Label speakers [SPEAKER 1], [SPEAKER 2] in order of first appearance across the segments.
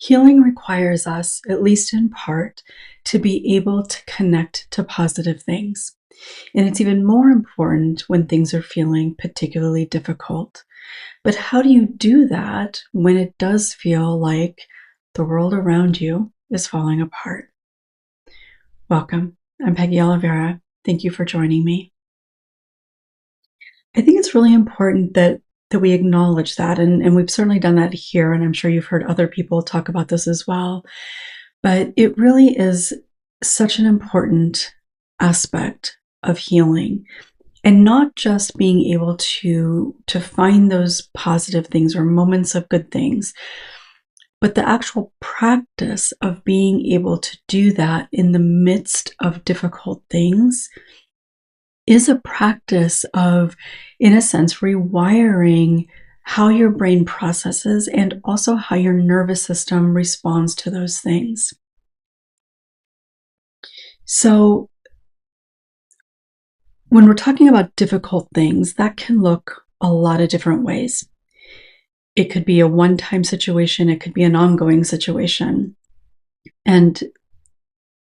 [SPEAKER 1] Healing requires us, at least in part, to be able to connect to positive things. And it's even more important when things are feeling particularly difficult. But how do you do that when it does feel like the world around you is falling apart? Welcome. I'm Peggy Oliveira. Thank you for joining me. I think it's really important that we acknowledge that, and we've certainly done that here, and I'm sure you've heard other people talk about this as well. But it really is such an important aspect of healing, and not just being able to find those positive things or moments of good things, but the actual practice of being able to do that in the midst of difficult things is a practice of, in a sense, rewiring how your brain processes and also how your nervous system responds to those things. So when we're talking about difficult things, that can look a lot of different ways. It could be a one-time situation. It could be an ongoing situation. And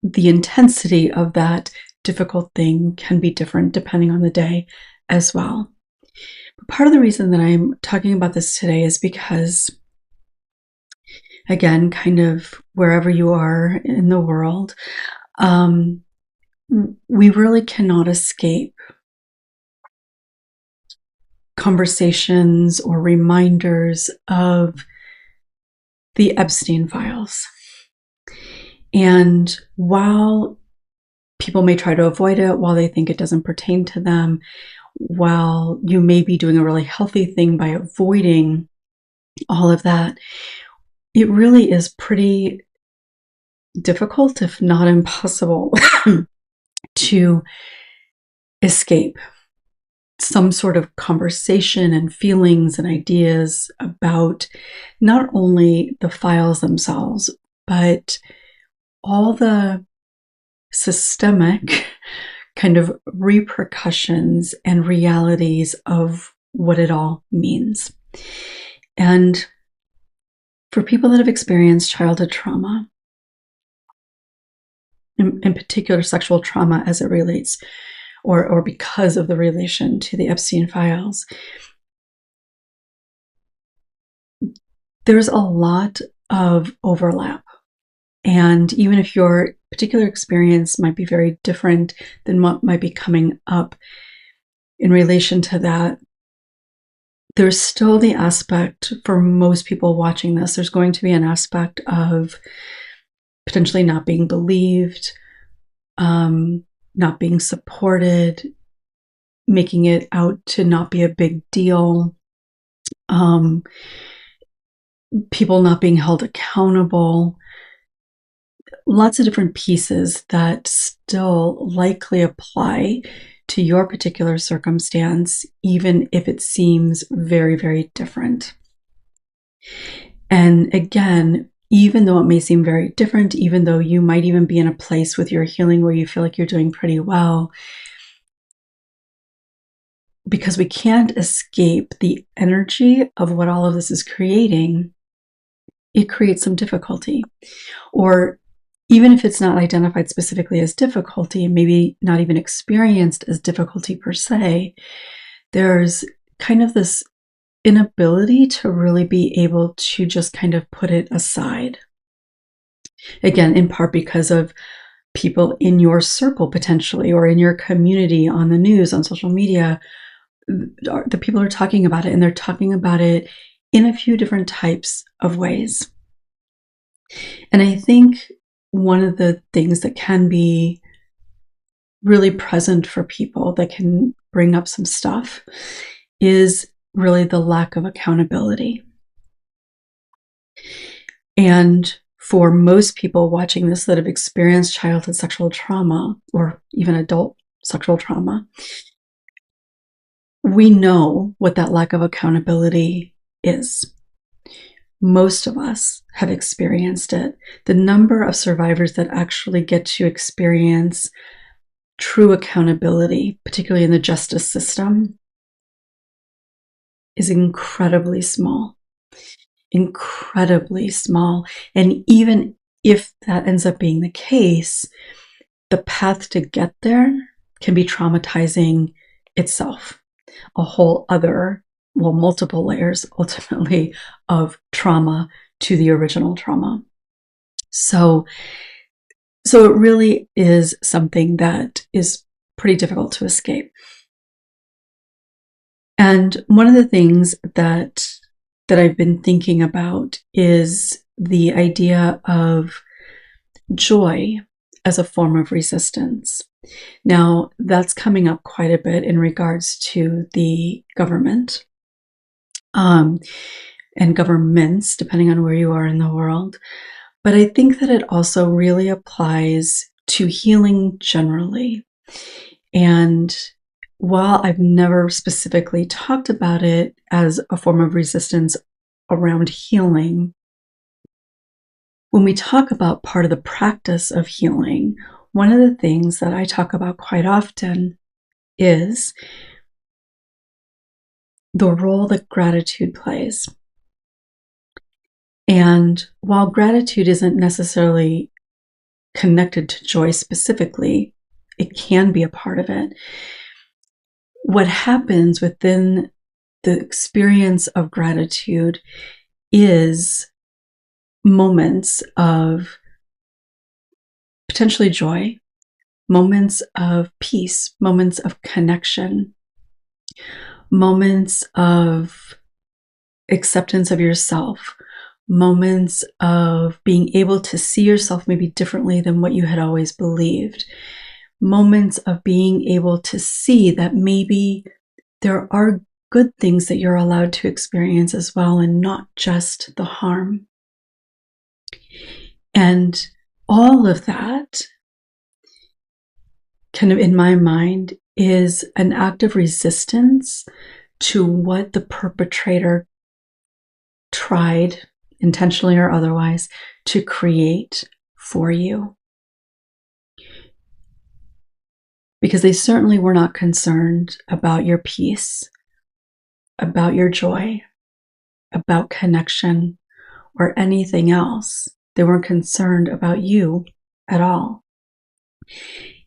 [SPEAKER 1] the intensity of that difficult thing can be different depending on the day as well. But part of the reason that I'm talking about this today is because, again, kind of wherever you are in the world, we really cannot escape conversations or reminders of the Epstein files. And while people may try to avoid it, while they think it doesn't pertain to them, while you may be doing a really healthy thing by avoiding all of that, it really is pretty difficult, if not impossible, to escape some sort of conversation and feelings and ideas about not only the files themselves, but all the systemic kind of repercussions and realities of what it all means. And for people that have experienced childhood trauma, in particular sexual trauma as it relates, or because of the relation to the Epstein files, there's a lot of overlap. And even if your particular experience might be very different than what might be coming up in relation to that, there's still the aspect for most people watching this, there's going to be an aspect of potentially not being believed, not being supported, making it out to not be a big deal, people not being held accountable. Lots of different pieces that still likely apply to your particular circumstance, even if it seems very, very different. And again, even though it may seem very different, even though you might even be in a place with your healing where you feel like you're doing pretty well, because we can't escape the energy of what all of this is creating, it creates some difficulty. Or even if it's not identified specifically as difficulty, maybe not even experienced as difficulty per se, there's kind of this inability to really be able to just kind of put it aside. Again, in part because of people in your circle potentially, or in your community, on the news, on social media, the people are talking about it, and they're talking about it in a few different types of ways. And I think one of the things that can be really present for people that can bring up some stuff is really the lack of accountability. And for most people watching this that have experienced childhood sexual trauma, or even adult sexual trauma, we know what that lack of accountability is. Most of us have experienced it. The number of survivors that actually get to experience true accountability, particularly in the justice system, is incredibly small. incredibly small. And even if that ends up being the case, the path to get there can be traumatizing itself. A whole other, well, multiple layers ultimately of trauma to the original trauma. So it really is something that is pretty difficult to escape. And one of the things that I've been thinking about is the idea of joy as a form of resistance. Now, that's coming up quite a bit in regards to the government, and governments, depending on where you are in the world. But I think that it also really applies to healing generally. And while I've never specifically talked about it as a form of resistance around healing, when we talk about part of the practice of healing, one of the things that I talk about quite often is the role that gratitude plays. And while gratitude isn't necessarily connected to joy specifically, it can be a part of it. What happens within the experience of gratitude is moments of potentially joy, moments of peace, moments of connection, moments of acceptance of yourself, moments of being able to see yourself maybe differently than what you had always believed, moments of being able to see that maybe there are good things that you're allowed to experience as well, and not just the harm. And all of that, kind of in my mind, is an act of resistance to what the perpetrator tried, intentionally or otherwise, to create for you. Because they certainly were not concerned about your peace, about your joy, about connection, or anything else. They weren't concerned about you at all.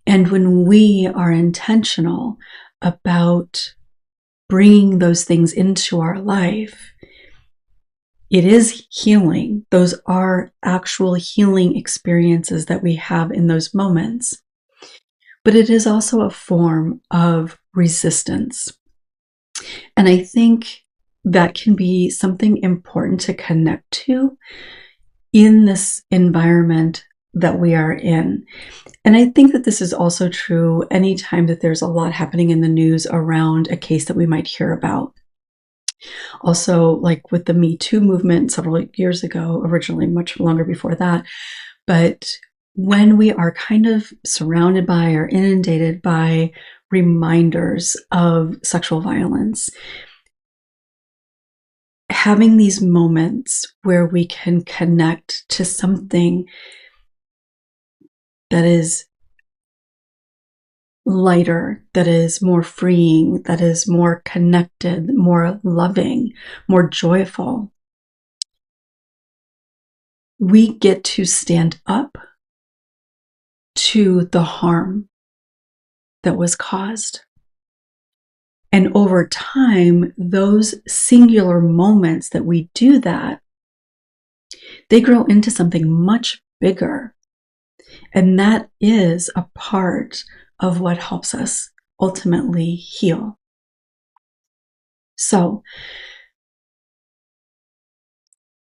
[SPEAKER 1] And when we are intentional about bringing those things into our life, it is healing. Those are actual healing experiences that we have in those moments. But it is also a form of resistance. And I think that can be something important to connect to in this environment that we are in. And I think that this is also true anytime that there's a lot happening in the news around a case that we might hear about. Also, like with the Me Too movement several years ago, originally much longer before that. But when we are kind of surrounded by or inundated by reminders of sexual violence, having these moments where we can connect to something that is lighter, that is more freeing, that is more connected, more loving, more joyful, we get to stand up to the harm that was caused. And over time, those singular moments that we do that, they grow into something much bigger. And that is a part of what helps us ultimately heal. So,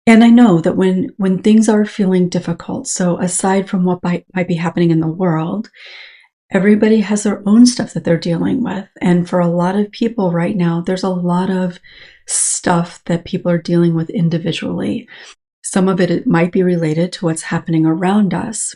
[SPEAKER 1] and I know that when things are feeling difficult, so aside from what might be happening in the world, everybody has their own stuff that they're dealing with. And for a lot of people right now, there's a lot of stuff that people are dealing with individually. Some of it might be related to what's happening around us.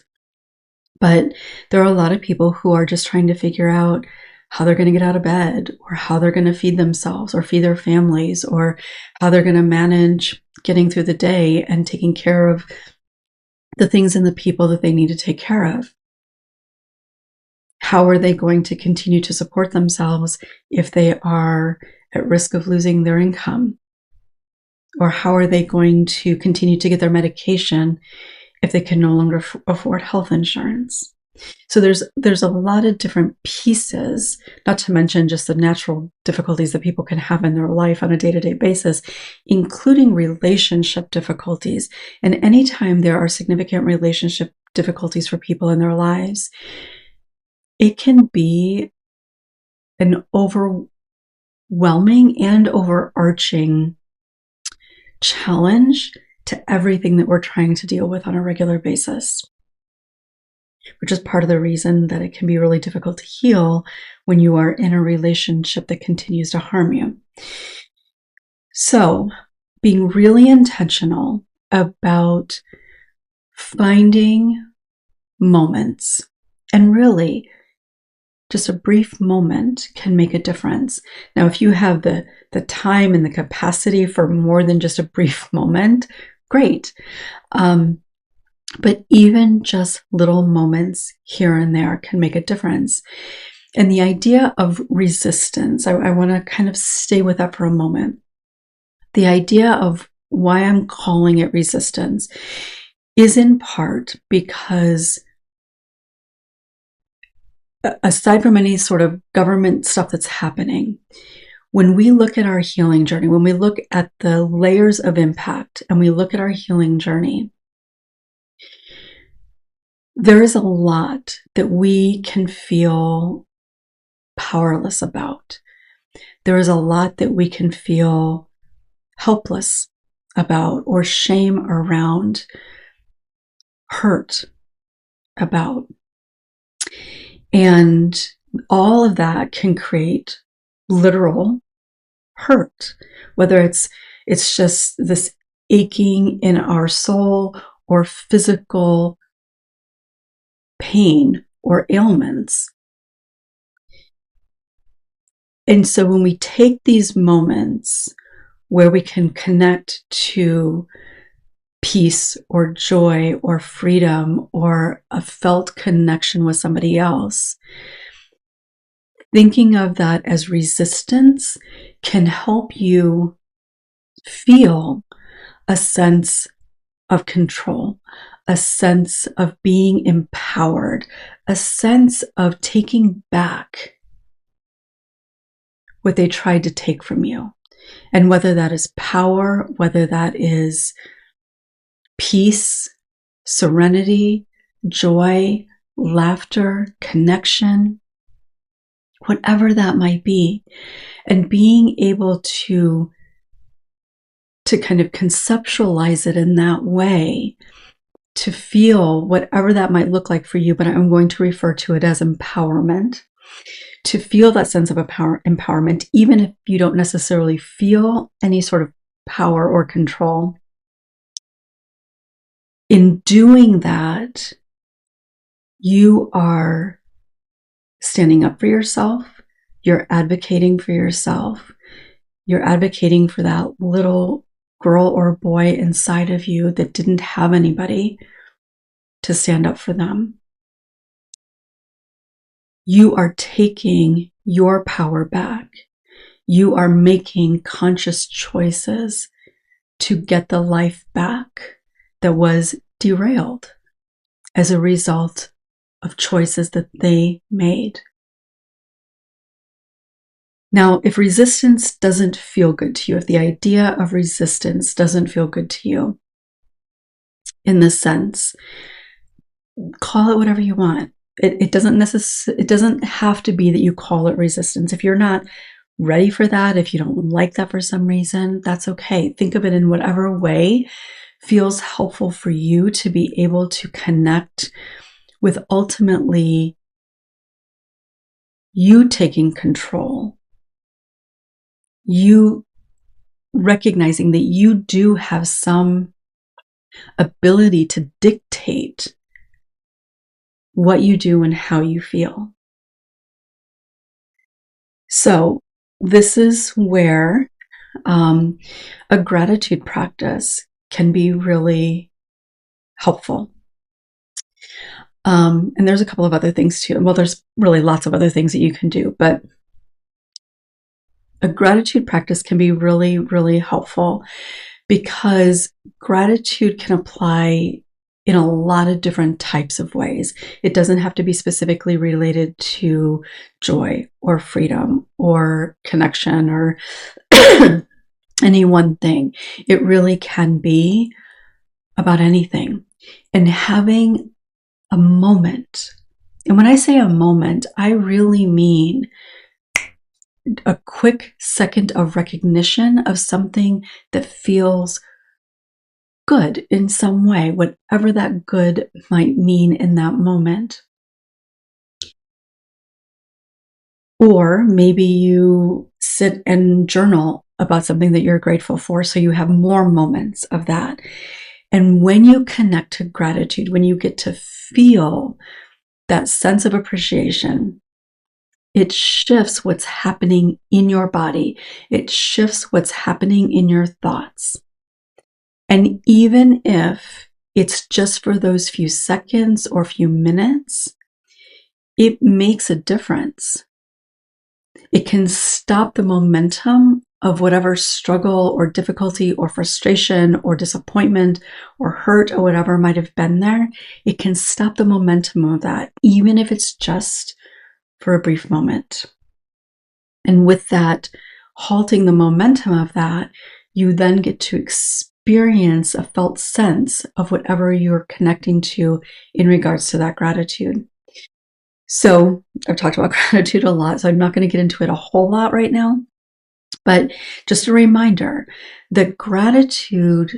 [SPEAKER 1] But there are a lot of people who are just trying to figure out how they're going to get out of bed, or how they're going to feed themselves or feed their families, or how they're going to manage getting through the day and taking care of the things and the people that they need to take care of. How are they going to continue to support themselves if they are at risk of losing their income? Or how are they going to continue to get their medication if they can no longer afford health insurance? So there's a lot of different pieces, not to mention just the natural difficulties that people can have in their life on a day-to-day basis, including relationship difficulties. And anytime there are significant relationship difficulties for people in their lives, it can be an overwhelming and overarching challenge to everything that we're trying to deal with on a regular basis, which is part of the reason that it can be really difficult to heal when you are in a relationship that continues to harm you. So, being really intentional about finding moments, and really just a brief moment can make a difference. Now, if you have the time and the capacity for more than just a brief moment, great. But even just little moments here and there can make a difference. And the idea of resistance, I want to kind of stay with that for a moment. The idea of why I'm calling it resistance is in part because aside from any sort of government stuff that's happening, when we look at our healing journey, when we look at the layers of impact and we look at our healing journey, there is a lot that we can feel powerless about. There is a lot that we can feel helpless about, or shame around, hurt about. And all of that can create literal hurt, whether it's just this aching in our soul or physical pain or ailments. And so when we take these moments where we can connect to peace or joy or freedom or a felt connection with somebody else, thinking of that as resistance can help you feel a sense of control, a sense of being empowered, a sense of taking back what they tried to take from you. And whether that is power, whether that is peace, serenity, joy, laughter, connection, whatever that might be, and being able to kind of conceptualize it in that way, to feel whatever that might look like for you, but I'm going to refer to it as empowerment, to feel that sense of empowerment, even if you don't necessarily feel any sort of power or control. In doing that, you are standing up for yourself, you're advocating for yourself, you're advocating for that little girl or boy inside of you that didn't have anybody to stand up for them. You are taking your power back. You are making conscious choices to get the life back that was derailed as a result of choices that they made. Now, if resistance doesn't feel good to you, if the idea of resistance doesn't feel good to you, in this sense, call it whatever you want. It doesn't have to be that you call it resistance. If you're not ready for that, if you don't like that for some reason, that's okay. Think of it in whatever way feels helpful for you to be able to connect with ultimately you taking control, you recognizing that you do have some ability to dictate what you do and how you feel. So this is where a gratitude practice can be really helpful. And there's a couple of other things too. Well, there's really lots of other things that you can do, but a gratitude practice can be really, really helpful because gratitude can apply in a lot of different types of ways. It doesn't have to be specifically related to joy or freedom or connection or any one thing. It really can be about anything. And having a moment, and when I say a moment, I really mean a quick second of recognition of something that feels good in some way, whatever that good might mean in that moment. Or maybe you sit and journal about something that you're grateful for, so you have more moments of that. And when you connect to gratitude, when you get to feel that sense of appreciation, it shifts what's happening in your body. It shifts what's happening in your thoughts. And even if it's just for those few seconds or few minutes, it makes a difference. It can stop the momentum of whatever struggle or difficulty or frustration or disappointment or hurt or whatever might have been there. It can stop the momentum of that, even if it's just for a brief moment. And with that, halting the momentum of that, you then get to experience a felt sense of whatever you're connecting to in regards to that gratitude. So I've talked about gratitude a lot, so I'm not going to get into it a whole lot right now. But just a reminder that gratitude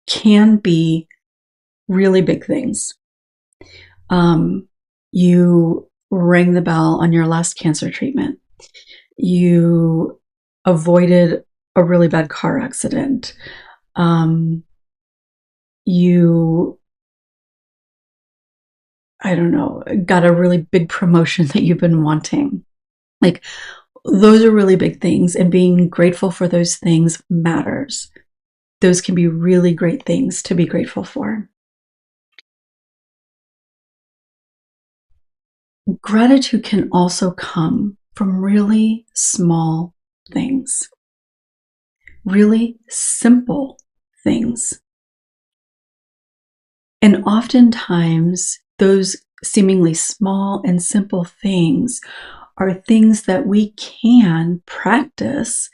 [SPEAKER 1] can be really big things. You rang the bell on your last cancer treatment. You avoided a really bad car accident. You, I don't know, got a really big promotion that you've been wanting. Like, those are really big things, and being grateful for those things matters. Those can be really great things to be grateful for. Gratitude can also come from really small things, really simple things. And oftentimes, those seemingly small and simple things are things that we can practice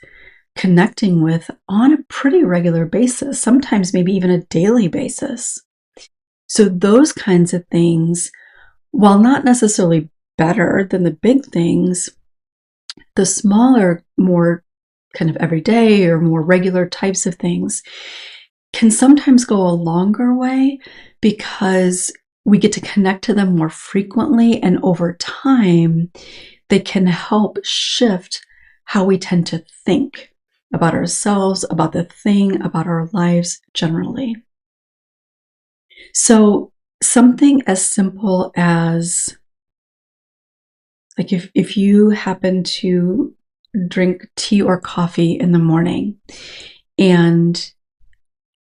[SPEAKER 1] connecting with on a pretty regular basis, sometimes maybe even a daily basis. So those kinds of things, while not necessarily better than the big things, the smaller, more kind of everyday or more regular types of things can sometimes go a longer way because we get to connect to them more frequently, and over time, they can help shift how we tend to think about ourselves, about the thing, about our lives generally. So something as simple as, like, if you happen to drink tea or coffee in the morning, and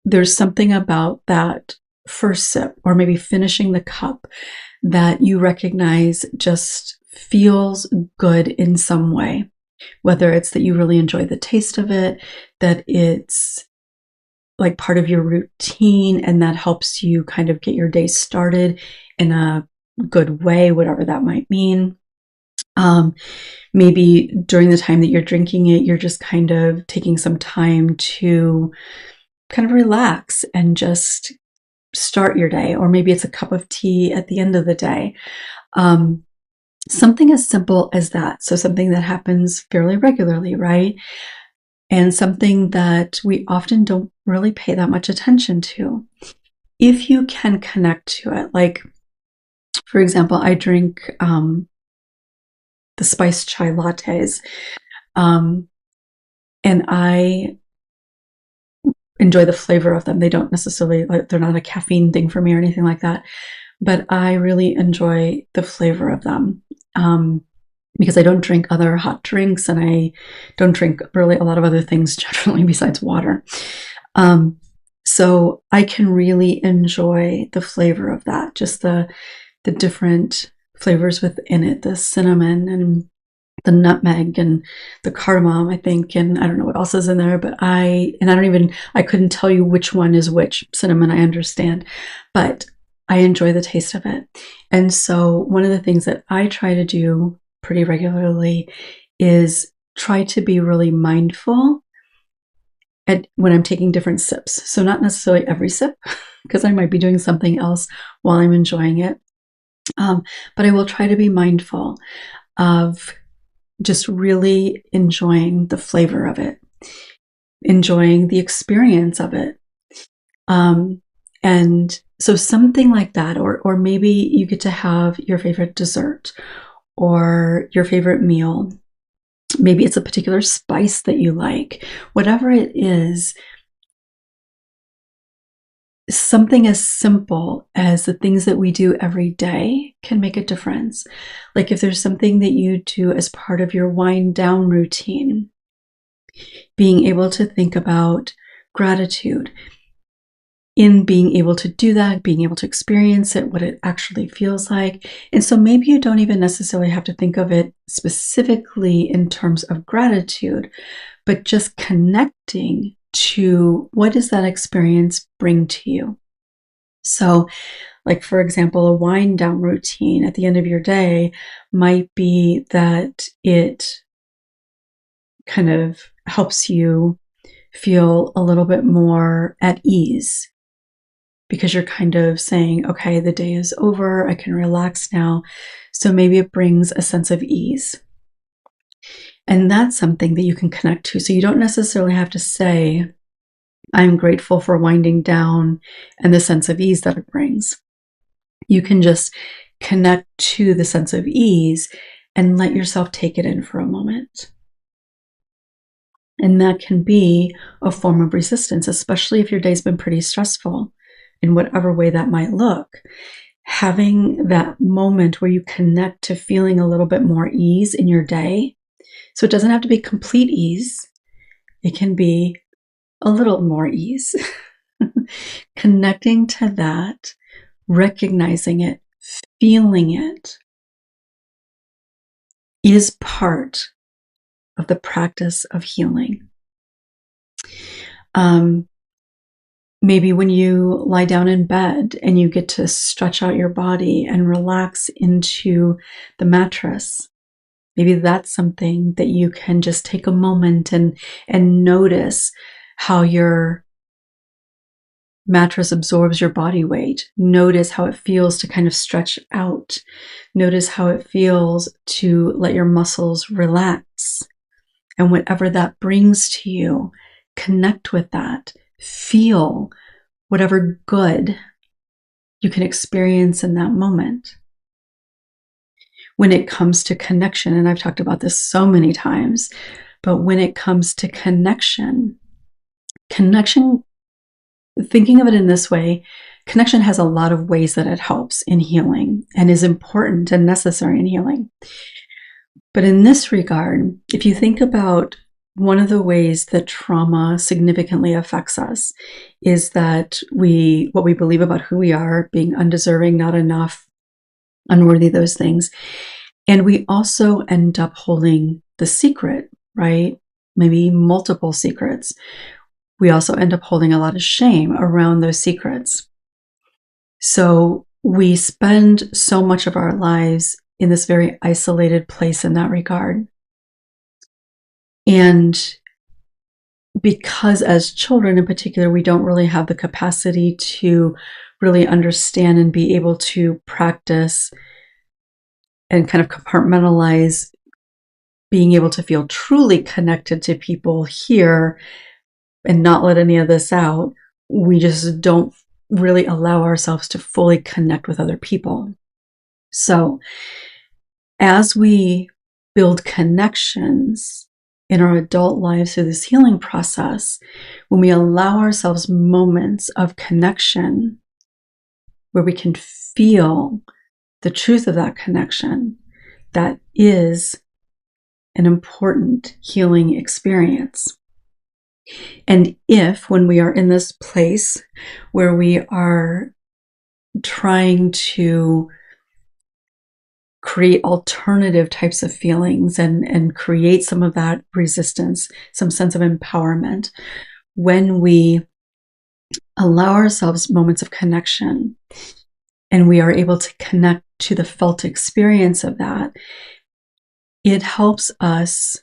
[SPEAKER 1] there's something about that first sip, or maybe finishing the cup, that you recognize just feels good in some way, whether it's that you really enjoy the taste of it, that it's like part of your routine, and that helps you kind of get your day started in a good way, whatever that might mean. Maybe during the time that you're drinking it, you're just kind of taking some time to kind of relax and just start your day, or maybe it's a cup of tea at the end of the day. Something as simple as that. So something that happens fairly regularly, right? And something that we often don't really pay that much attention to. If you can connect to it, like, for example, I drink the spiced chai lattes, and I enjoy the flavor of them. They don't necessarily, like, they're not a caffeine thing for me or anything like that, but I really enjoy the flavor of them. Because I don't drink other hot drinks, and I don't drink really a lot of other things generally besides water. So I can really enjoy the flavor of that, just the different flavors within it, the cinnamon and the nutmeg and the cardamom, I think, and I don't know what else is in there, but I couldn't tell you which one is which. Cinnamon, I understand, but I enjoy the taste of it. And so one of the things that I try to do pretty regularly is try to be really mindful when I'm taking different sips. So not necessarily every sip, because I might be doing something else while I'm enjoying it. But I will try to be mindful of just really enjoying the flavor of it, enjoying the experience of it. And so something like that, or maybe you get to have your favorite dessert or your favorite meal. Maybe it's a particular spice that you like. Whatever it is, something as simple as the things that we do every day can make a difference. Like if there's something that you do as part of your wind down routine, being able to think about gratitude, in being able to do that, being able to experience it, what it actually feels like. And so maybe you don't even necessarily have to think of it specifically in terms of gratitude, but just connecting to what does that experience bring to you. So like, for example, a wind down routine at the end of your day might be that it kind of helps you feel a little bit more at ease, because you're kind of saying, okay, the day is over, I can relax now. So maybe it brings a sense of ease. And that's something that you can connect to. So you don't necessarily have to say, I'm grateful for winding down and the sense of ease that it brings. You can just connect to the sense of ease and let yourself take it in for a moment. And that can be a form of resistance, especially if your day's been pretty stressful. In whatever way that might look, having that moment where you connect to feeling a little bit more ease in your day. So it doesn't have to be complete ease. It can be a little more ease. Connecting to that, recognizing it, feeling it is part of the practice of healing. Maybe when you lie down in bed and you get to stretch out your body and relax into the mattress, maybe that's something that you can just take a moment and notice how your mattress absorbs your body weight. Notice how it feels to kind of stretch out. Notice how it feels to let your muscles relax. And whatever that brings to you, connect with that. Feel whatever good you can experience in that moment. When it comes to connection, and I've talked about this so many times, but when it comes to connection, thinking of it in this way, connection has a lot of ways that it helps in healing and is important and necessary in healing. But in this regard, if you think about one of the ways that trauma significantly affects us is that what we believe about who we are, being undeserving, not enough, unworthy, those things. And we also end up holding the secret, right? Maybe multiple secrets. We also end up holding a lot of shame around those secrets. So we spend so much of our lives in this very isolated place in that regard. And because as children in particular, we don't really have the capacity to really understand and be able to practice and kind of compartmentalize being able to feel truly connected to people here and not let any of this out, we just don't really allow ourselves to fully connect with other people. So as we build connections in our adult lives through this healing process, when we allow ourselves moments of connection where we can feel the truth of that connection, that is an important healing experience. And if, when we are in this place where we are trying to create alternative types of feelings and create some of that resistance, some sense of empowerment. When we allow ourselves moments of connection and we are able to connect to the felt experience of that, it helps us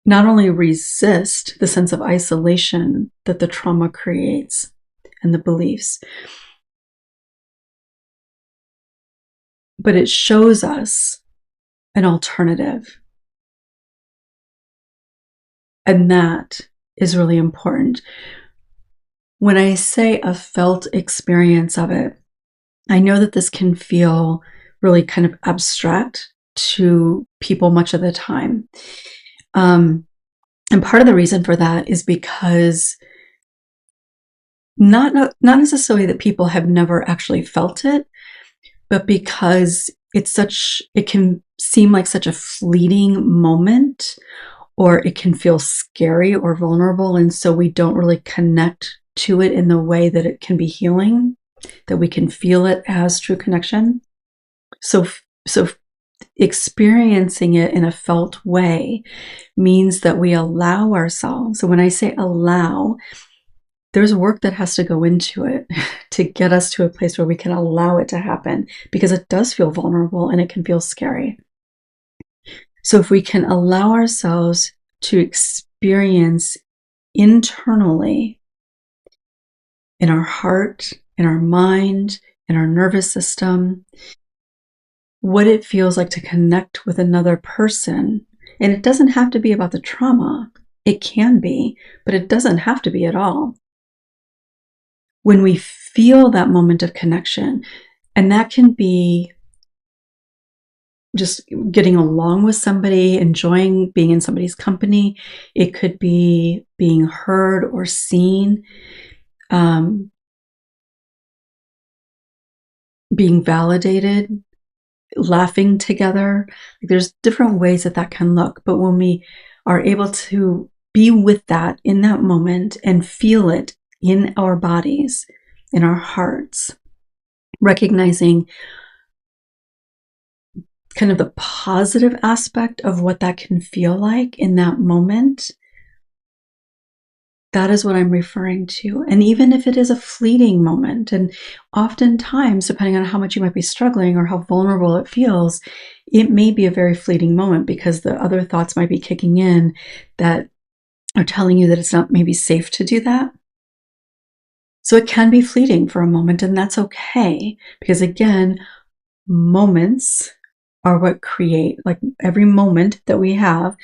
[SPEAKER 1] not only resist the sense of isolation that the trauma creates and the beliefs, but it shows us an alternative. And that is really important. When I say a felt experience of it, I know that this can feel really kind of abstract to people much of the time. And part of the reason for that is because not necessarily that people have never actually felt it, but because it can seem like such a fleeting moment, or it can feel scary or vulnerable. And so we don't really connect to it in the way that it can be healing, that we can feel it as true connection. So experiencing it in a felt way means that we allow ourselves. So when I say allow, there's work that has to go into it to get us to a place where we can allow it to happen, because it does feel vulnerable and it can feel scary. So if we can allow ourselves to experience internally, in our heart, in our mind, in our nervous system, what it feels like to connect with another person. And it doesn't have to be about the trauma. It can be, but it doesn't have to be at all. When we feel that moment of connection, and that can be just getting along with somebody, enjoying being in somebody's company. It could be being heard or seen, being validated, laughing together. There's different ways that can look. But when we are able to be with that in that moment and feel it in our bodies, in our hearts, recognizing kind of the positive aspect of what that can feel like in that moment, that is what I'm referring to. And even if it is a fleeting moment, and oftentimes, depending on how much you might be struggling or how vulnerable it feels, it may be a very fleeting moment because the other thoughts might be kicking in that are telling you that it's not maybe safe to do that. So it can be fleeting for a moment, and that's okay, because again, moments are what create, like every moment that we have,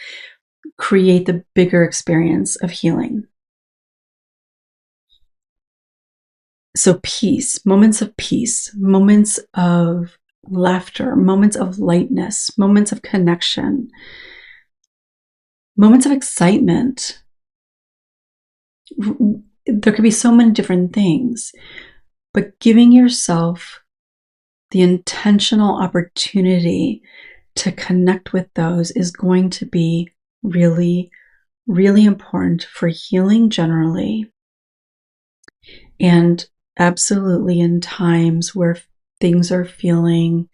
[SPEAKER 1] create the bigger experience of healing. So peace, moments of laughter, moments of lightness, moments of connection, moments of excitement. There could be so many different things, but giving yourself the intentional opportunity to connect with those is going to be really, really important for healing generally. And absolutely in times where things are feeling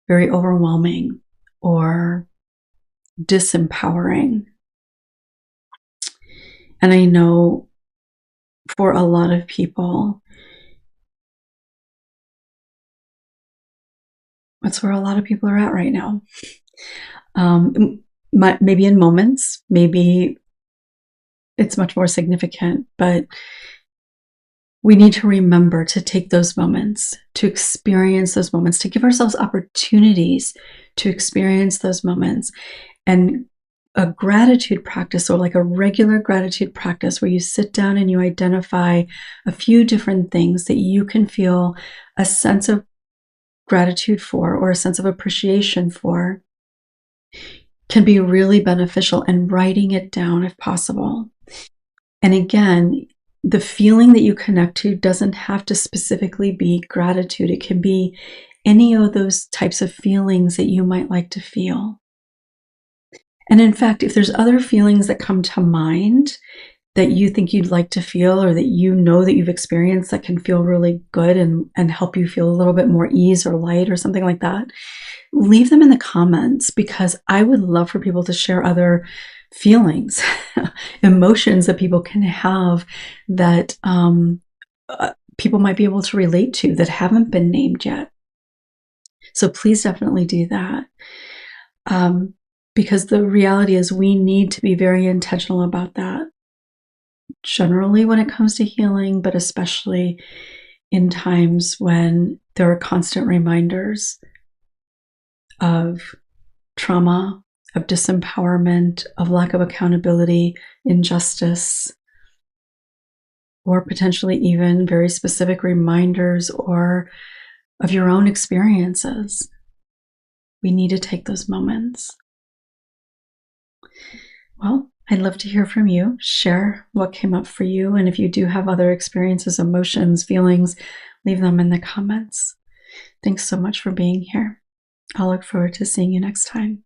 [SPEAKER 1] very overwhelming or disempowering. And I know for a lot of people, that's where a lot of people are at right now. Maybe in moments, maybe it's much more significant, but we need to remember to take those moments, to experience those moments, to give ourselves opportunities to experience those moments. And a gratitude practice, or like a regular gratitude practice where you sit down and you identify a few different things that you can feel a sense of gratitude for or a sense of appreciation for, can be really beneficial, and writing it down if possible. And again, the feeling that you connect to doesn't have to specifically be gratitude. It can be any of those types of feelings that you might like to feel. And in fact, if there's other feelings that come to mind, that you think you'd like to feel, or that you know that you've experienced that can feel really good and help you feel a little bit more ease or light or something like that, leave them in the comments, because I would love for people to share other feelings, emotions that people can have that people might be able to relate to that haven't been named yet. So please definitely do that. Because the reality is we need to be very intentional about that. Generally when it comes to healing, but especially in times when there are constant reminders of trauma, of disempowerment, of lack of accountability, injustice, or potentially even very specific reminders or of your own experiences. We need to take those moments. Well, I'd love to hear from you. Share what came up for you. And if you do have other experiences, emotions, feelings, leave them in the comments. Thanks so much for being here. I'll look forward to seeing you next time.